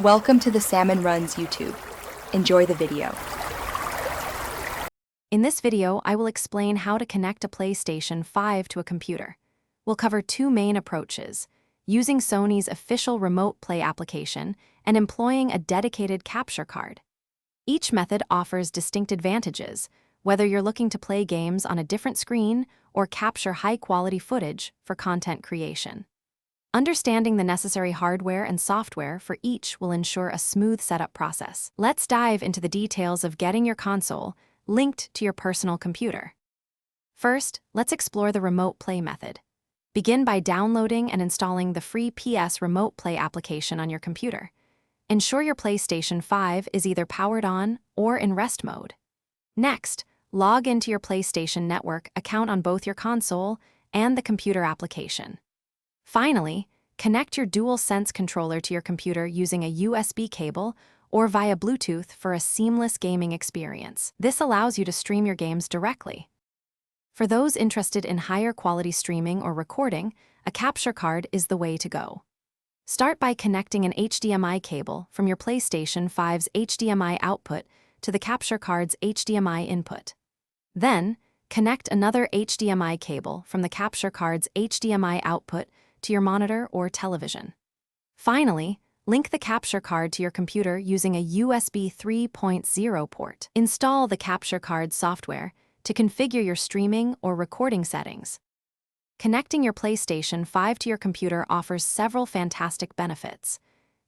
Welcome to the Salmon Runs YouTube. Enjoy the video. In this video, I will explain how to connect a PlayStation 5 to a computer. We'll cover two main approaches: using Sony's official remote play application and employing a dedicated capture card. Each method offers distinct advantages, whether you're looking to play games on a different screen or capture high-quality footage for content creation. Understanding the necessary hardware and software for each will ensure a smooth setup process. Let's dive into the details of getting your console linked to your personal computer. First, let's explore the remote play method. Begin by downloading and installing the free PS Remote Play application on your computer. Ensure your PlayStation 5 is either powered on or in rest mode. Next, log into your PlayStation Network account on both your console and the computer application. Finally, connect your DualSense controller to your computer using a USB cable or via Bluetooth for a seamless gaming experience. This allows you to stream your games directly. For those interested in higher quality streaming or recording, a capture card is the way to go. Start by connecting an HDMI cable from your PlayStation 5's HDMI output to the capture card's HDMI input. Then, connect another HDMI cable from the capture card's HDMI output to your monitor or television. Finally, link the capture card to your computer using a USB 3.0 port. Install the capture card software to configure your streaming or recording settings. Connecting your PlayStation 5 to your computer offers several fantastic benefits.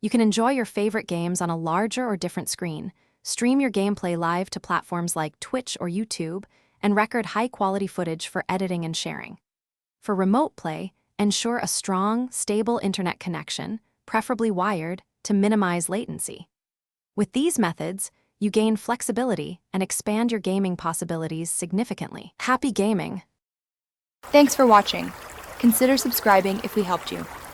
You can enjoy your favorite games on a larger or different screen, stream your gameplay live to platforms like Twitch or YouTube, and record high-quality footage for editing and sharing. For remote play, ensure a strong, stable internet connection, preferably wired, to minimize latency. With these methods, you gain flexibility and expand your gaming possibilities significantly. Happy gaming! Thanks for watching. Consider subscribing if we helped you.